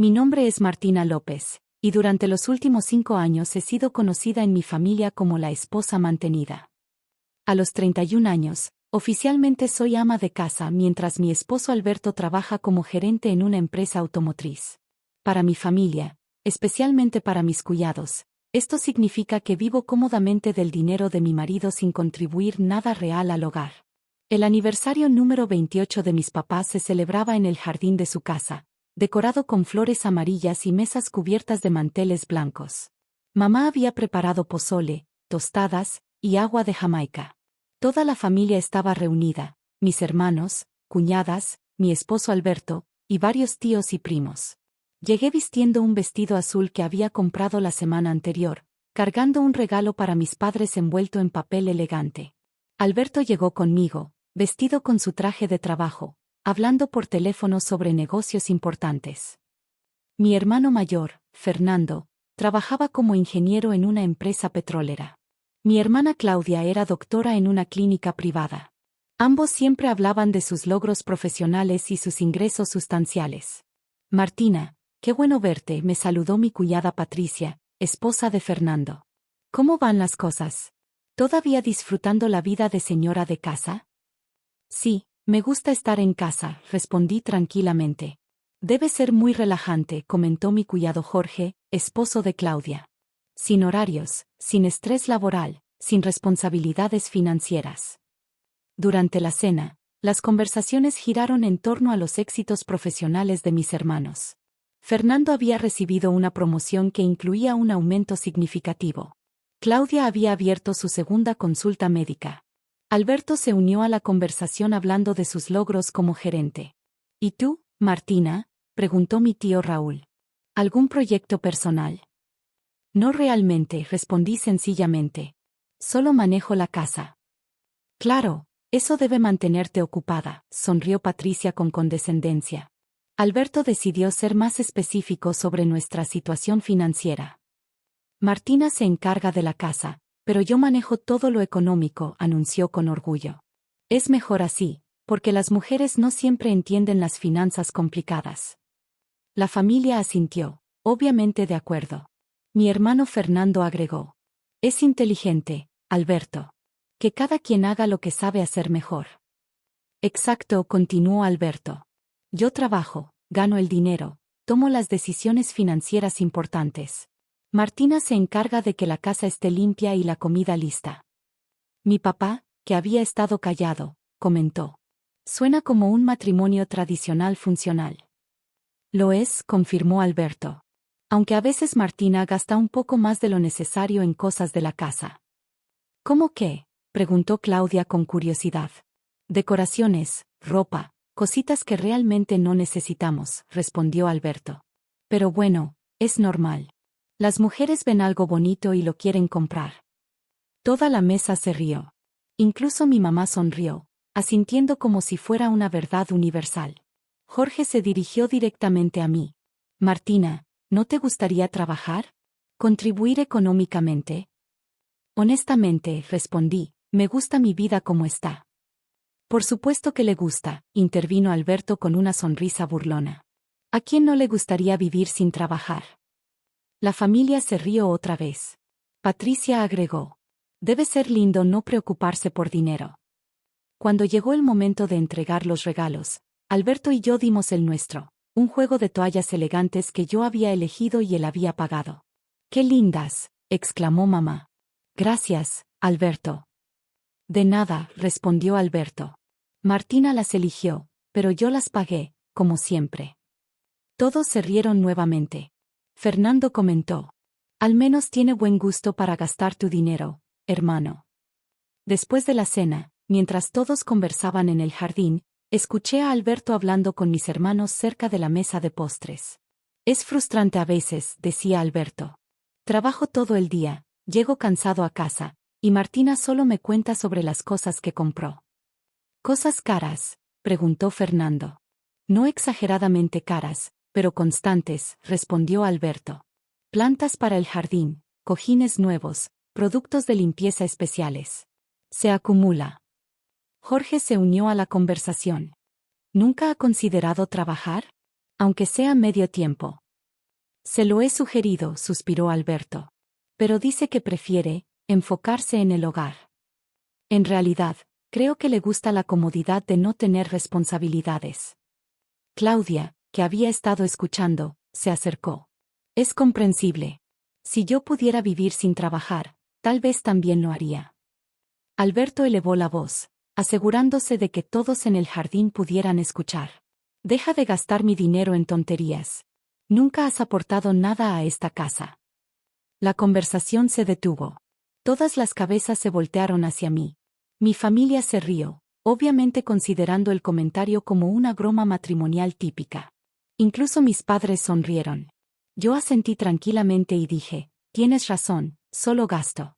Mi nombre es Martina López, y durante los últimos 5 años he sido conocida en mi familia como la esposa mantenida. A los 31 años, oficialmente soy ama de casa mientras mi esposo Alberto trabaja como gerente en una empresa automotriz. Para mi familia, especialmente para mis cuñados, esto significa que vivo cómodamente del dinero de mi marido sin contribuir nada real al hogar. El aniversario número 28 de mis papás se celebraba en el jardín de su casa, decorado con flores amarillas y mesas cubiertas de manteles blancos. Mamá había preparado pozole, tostadas y agua de Jamaica. Toda la familia estaba reunida, mis hermanos, cuñadas, mi esposo Alberto, y varios tíos y primos. Llegué vistiendo un vestido azul que había comprado la semana anterior, cargando un regalo para mis padres envuelto en papel elegante. Alberto llegó conmigo, vestido con su traje de trabajo, hablando por teléfono sobre negocios importantes. Mi hermano mayor, Fernando, trabajaba como ingeniero en una empresa petrolera. Mi hermana Claudia era doctora en una clínica privada. Ambos siempre hablaban de sus logros profesionales y sus ingresos sustanciales. Martina, qué bueno verte, me saludó mi cuñada Patricia, esposa de Fernando. ¿Cómo van las cosas? ¿Todavía disfrutando la vida de señora de casa? Sí, me gusta estar en casa, respondí tranquilamente. Debe ser muy relajante, comentó mi cuñado Jorge, esposo de Claudia. Sin horarios, sin estrés laboral, sin responsabilidades financieras. Durante la cena, las conversaciones giraron en torno a los éxitos profesionales de mis hermanos. Fernando había recibido una promoción que incluía un aumento significativo. Claudia había abierto su segunda consulta médica. Alberto se unió a la conversación hablando de sus logros como gerente. ¿Y tú, Martina?, preguntó mi tío Raúl. ¿Algún proyecto personal? No realmente, respondí sencillamente. Solo manejo la casa. Claro, eso debe mantenerte ocupada, sonrió Patricia con condescendencia. Alberto decidió ser más específico sobre nuestra situación financiera. Martina se encarga de la casa, pero yo manejo todo lo económico, anunció con orgullo. Es mejor así, porque las mujeres no siempre entienden las finanzas complicadas. La familia asintió, obviamente de acuerdo. Mi hermano Fernando agregó. Es inteligente, Alberto. Que cada quien haga lo que sabe hacer mejor. Exacto, continuó Alberto. Yo trabajo, gano el dinero, tomo las decisiones financieras importantes. Martina se encarga de que la casa esté limpia y la comida lista. Mi papá, que había estado callado, comentó. Suena como un matrimonio tradicional funcional. Lo es, confirmó Alberto. Aunque a veces Martina gasta un poco más de lo necesario en cosas de la casa. ¿Cómo qué?, preguntó Claudia con curiosidad. Decoraciones, ropa, cositas que realmente no necesitamos, respondió Alberto. Pero bueno, es normal. Las mujeres ven algo bonito y lo quieren comprar. Toda la mesa se rió. Incluso mi mamá sonrió, asintiendo como si fuera una verdad universal. Jorge se dirigió directamente a mí. Martina, ¿no te gustaría trabajar? ¿Contribuir económicamente? Honestamente, respondí, me gusta mi vida como está. Por supuesto que le gusta, intervino Alberto con una sonrisa burlona. ¿A quién no le gustaría vivir sin trabajar? La familia se rió otra vez. Patricia agregó. Debe ser lindo no preocuparse por dinero. Cuando llegó el momento de entregar los regalos, Alberto y yo dimos el nuestro, un juego de toallas elegantes que yo había elegido y él había pagado. ¡Qué lindas!, exclamó mamá. Gracias, Alberto. De nada, respondió Alberto. Martina las eligió, pero yo las pagué, como siempre. Todos se rieron nuevamente. Fernando comentó. Al menos tiene buen gusto para gastar tu dinero, hermano. Después de la cena, mientras todos conversaban en el jardín, escuché a Alberto hablando con mis hermanos cerca de la mesa de postres. Es frustrante a veces, decía Alberto. Trabajo todo el día, llego cansado a casa, y Martina solo me cuenta sobre las cosas que compró. ¿Cosas caras?, preguntó Fernando. No exageradamente caras, pero constantes, respondió Alberto. Plantas para el jardín, cojines nuevos, productos de limpieza especiales. Se acumula. Jorge se unió a la conversación. ¿Nunca ha considerado trabajar? Aunque sea medio tiempo. Se lo he sugerido, suspiró Alberto. Pero dice que prefiere enfocarse en el hogar. En realidad, creo que le gusta la comodidad de no tener responsabilidades. Claudia, que había estado escuchando, se acercó. Es comprensible. Si yo pudiera vivir sin trabajar, tal vez también lo haría. Alberto elevó la voz, asegurándose de que todos en el jardín pudieran escuchar. Deja de gastar mi dinero en tonterías. Nunca has aportado nada a esta casa. La conversación se detuvo. Todas las cabezas se voltearon hacia mí. Mi familia se rió, obviamente considerando el comentario como una broma matrimonial típica. Incluso mis padres sonrieron. Yo asentí tranquilamente y dije, tienes razón, solo gasto.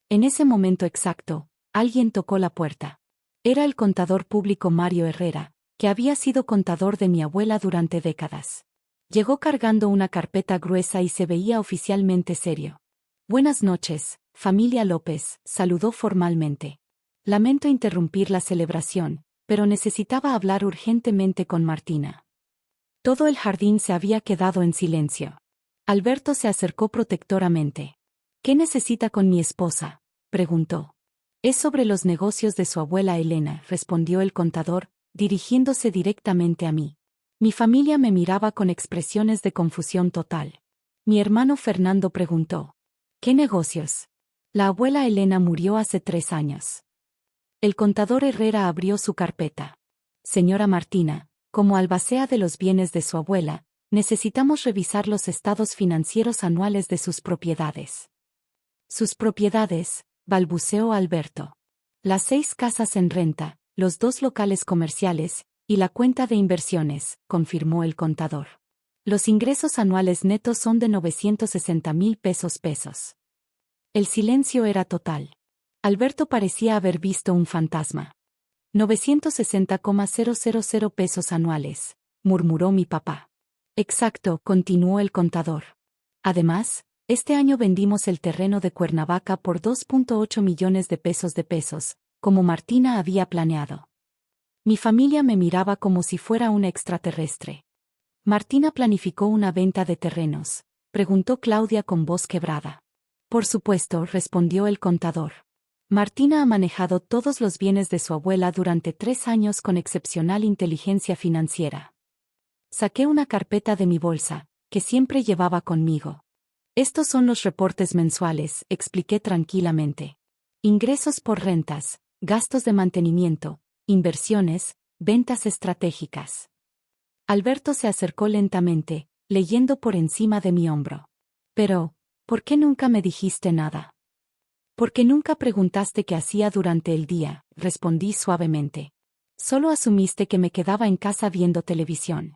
En ese momento exacto, alguien tocó la puerta. Era el contador público Mario Herrera, que había sido contador de mi abuela durante décadas. Llegó cargando una carpeta gruesa y se veía oficialmente serio. Buenas noches, familia López, saludó formalmente. Lamento interrumpir la celebración, pero necesitaba hablar urgentemente con Martina. Todo el jardín se había quedado en silencio. Alberto se acercó protectoramente. ¿Qué necesita con mi esposa?, preguntó. Es sobre los negocios de su abuela Elena, respondió el contador, dirigiéndose directamente a mí. Mi familia me miraba con expresiones de confusión total. Mi hermano Fernando preguntó. ¿Qué negocios? La abuela Elena murió hace 3 años. El contador Herrera abrió su carpeta. Señora Martina, como albacea de los bienes de su abuela, necesitamos revisar los estados financieros anuales de sus propiedades. Sus propiedades, balbuceó Alberto. Las 6 casas en renta, los 2 locales comerciales, y la cuenta de inversiones, confirmó el contador. Los ingresos anuales netos son de 960,000 pesos. El silencio era total. Alberto parecía haber visto un fantasma. 960,000 pesos anuales, murmuró mi papá. Exacto, continuó el contador. Además, este año vendimos el terreno de Cuernavaca por 2.8 millones de pesos, como Martina había planeado. Mi familia me miraba como si fuera una extraterrestre. ¿Martina planificó una venta de terrenos?, preguntó Claudia con voz quebrada. Por supuesto, respondió el contador. Martina ha manejado todos los bienes de su abuela durante 3 años con excepcional inteligencia financiera. Saqué una carpeta de mi bolsa, que siempre llevaba conmigo. Estos son los reportes mensuales, expliqué tranquilamente. Ingresos por rentas, gastos de mantenimiento, inversiones, ventas estratégicas. Alberto se acercó lentamente, leyendo por encima de mi hombro. Pero, ¿por qué nunca me dijiste nada? Porque nunca preguntaste qué hacía durante el día, respondí suavemente. Solo asumiste que me quedaba en casa viendo televisión.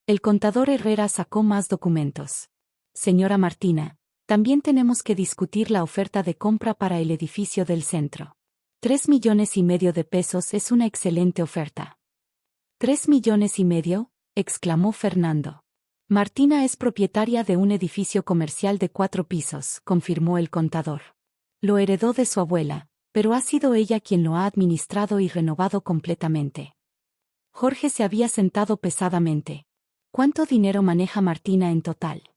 El contador Herrera sacó más documentos. Señora Martina, también tenemos que discutir la oferta de compra para el edificio del centro. 3,5 millones de pesos es una excelente oferta. ¿3,5 millones?, exclamó Fernando. Martina es propietaria de un edificio comercial de 4 pisos, confirmó el contador. Lo heredó de su abuela, pero ha sido ella quien lo ha administrado y renovado completamente. Jorge se había sentado pesadamente. ¿Cuánto dinero maneja Martina en total?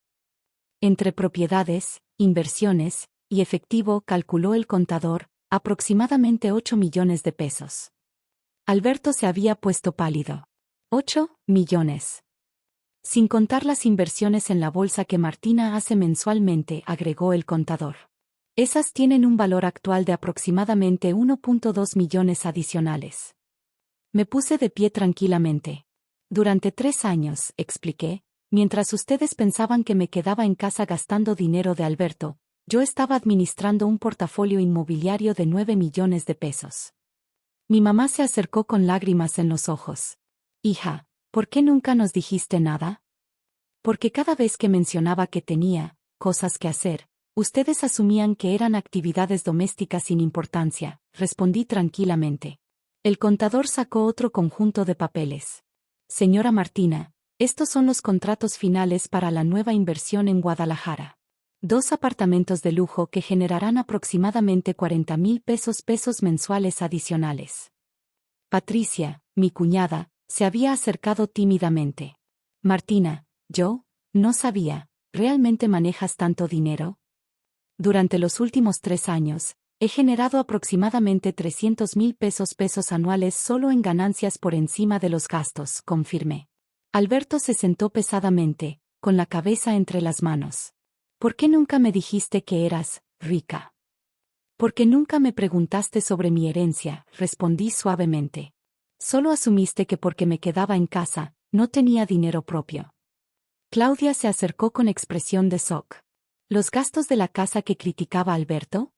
Entre propiedades, inversiones y efectivo, calculó el contador, aproximadamente 8 millones de pesos. Alberto se había puesto pálido. 8 millones. Sin contar las inversiones en la bolsa que Martina hace mensualmente, agregó el contador. Esas tienen un valor actual de aproximadamente 1.2 millones adicionales. Me puse de pie tranquilamente. Durante 3 años, expliqué, mientras ustedes pensaban que me quedaba en casa gastando dinero de Alberto, yo estaba administrando un portafolio inmobiliario de 9 millones de pesos. Mi mamá se acercó con lágrimas en los ojos. Hija, ¿por qué nunca nos dijiste nada? Porque cada vez que mencionaba que tenía cosas que hacer, ustedes asumían que eran actividades domésticas sin importancia, respondí tranquilamente. El contador sacó otro conjunto de papeles. Señora Martina, estos son los contratos finales para la nueva inversión en Guadalajara. 2 apartamentos de lujo que generarán aproximadamente 40,000 pesos mensuales adicionales. Patricia, mi cuñada, se había acercado tímidamente. Martina, ¿yo? No sabía, ¿realmente manejas tanto dinero? Durante los últimos 3 años, he generado aproximadamente 300,000 pesos anuales solo en ganancias por encima de los gastos, confirmé. Alberto se sentó pesadamente, con la cabeza entre las manos. ¿Por qué nunca me dijiste que eras rica? Porque nunca me preguntaste sobre mi herencia, respondí suavemente. Solo asumiste que porque me quedaba en casa, no tenía dinero propio. Claudia se acercó con expresión de shock. ¿Los gastos de la casa que criticaba Alberto?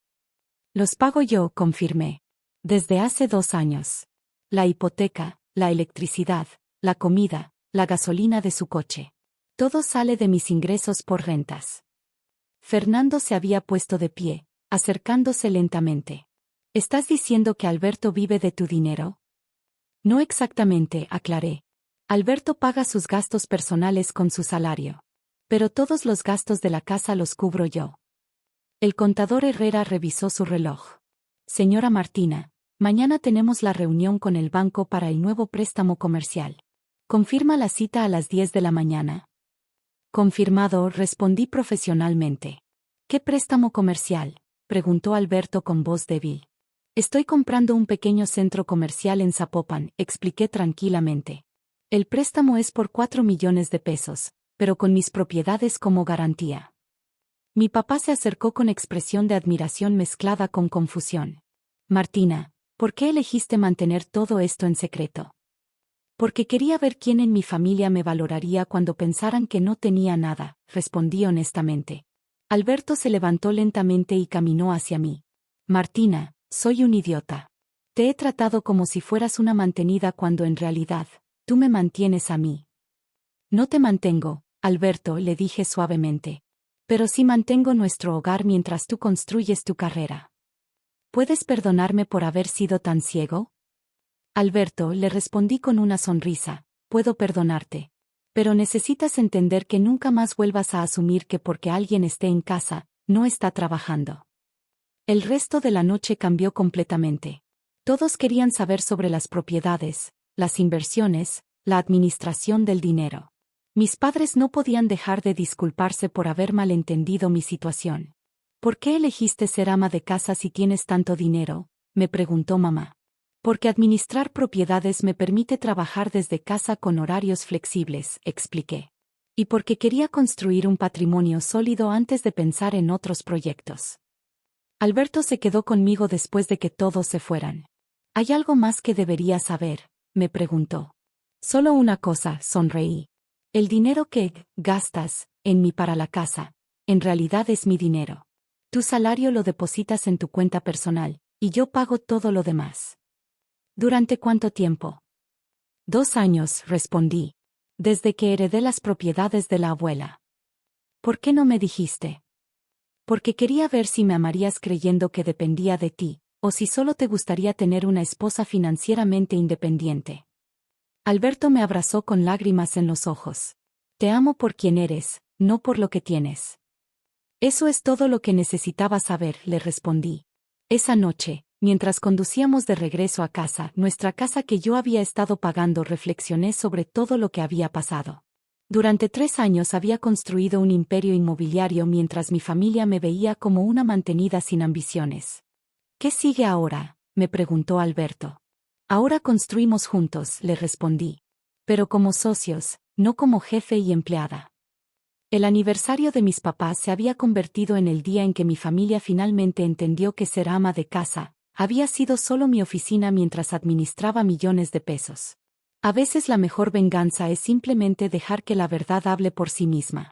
Los pago yo, confirmé. Desde hace 2 años. La hipoteca, la electricidad, la comida, la gasolina de su coche. Todo sale de mis ingresos por rentas. Fernando se había puesto de pie, acercándose lentamente. ¿Estás diciendo que Alberto vive de tu dinero? No exactamente, aclaré. Alberto paga sus gastos personales con su salario. Pero todos los gastos de la casa los cubro yo. El contador Herrera revisó su reloj. Señora Martina, mañana tenemos la reunión con el banco para el nuevo préstamo comercial. ¿Confirma la cita a las 10 de la mañana? Confirmado, respondí profesionalmente. ¿Qué préstamo comercial?, preguntó Alberto con voz débil. Estoy comprando un pequeño centro comercial en Zapopan, expliqué tranquilamente. El préstamo es por 4 millones de pesos, pero con mis propiedades como garantía. Mi papá se acercó con expresión de admiración mezclada con confusión. Martina, ¿por qué elegiste mantener todo esto en secreto? Porque quería ver quién en mi familia me valoraría cuando pensaran que no tenía nada, respondí honestamente. Alberto se levantó lentamente y caminó hacia mí. Martina, soy un idiota. Te he tratado como si fueras una mantenida cuando en realidad, tú me mantienes a mí. No te mantengo, Alberto, le dije suavemente. Pero sí mantengo nuestro hogar mientras tú construyes tu carrera. ¿Puedes perdonarme por haber sido tan ciego? Alberto, le respondí con una sonrisa, puedo perdonarte. Pero necesitas entender que nunca más vuelvas a asumir que porque alguien esté en casa, no está trabajando. El resto de la noche cambió completamente. Todos querían saber sobre las propiedades, las inversiones, la administración del dinero. Mis padres no podían dejar de disculparse por haber malentendido mi situación. ¿Por qué elegiste ser ama de casa si tienes tanto dinero?, me preguntó mamá. Porque administrar propiedades me permite trabajar desde casa con horarios flexibles, expliqué. Y porque quería construir un patrimonio sólido antes de pensar en otros proyectos. Alberto se quedó conmigo después de que todos se fueran. ¿Hay algo más que debería saber?, me preguntó. Solo una cosa, sonreí. El dinero que gastas en mí para la casa, en realidad es mi dinero. Tu salario lo depositas en tu cuenta personal, y yo pago todo lo demás. ¿Durante cuánto tiempo? 2 años, respondí. Desde que heredé las propiedades de la abuela. ¿Por qué no me dijiste? Porque quería ver si me amarías creyendo que dependía de ti, o si solo te gustaría tener una esposa financieramente independiente. Alberto me abrazó con lágrimas en los ojos. Te amo por quien eres, no por lo que tienes. Eso es todo lo que necesitaba saber, le respondí. Esa noche, mientras conducíamos de regreso a casa, nuestra casa que yo había estado pagando, reflexioné sobre todo lo que había pasado. Durante 3 años había construido un imperio inmobiliario mientras mi familia me veía como una mantenida sin ambiciones. ¿Qué sigue ahora?, me preguntó Alberto. Ahora construimos juntos, le respondí. Pero como socios, no como jefe y empleada. El aniversario de mis papás se había convertido en el día en que mi familia finalmente entendió que ser ama de casa había sido solo mi oficina mientras administraba millones de pesos. A veces la mejor venganza es simplemente dejar que la verdad hable por sí misma.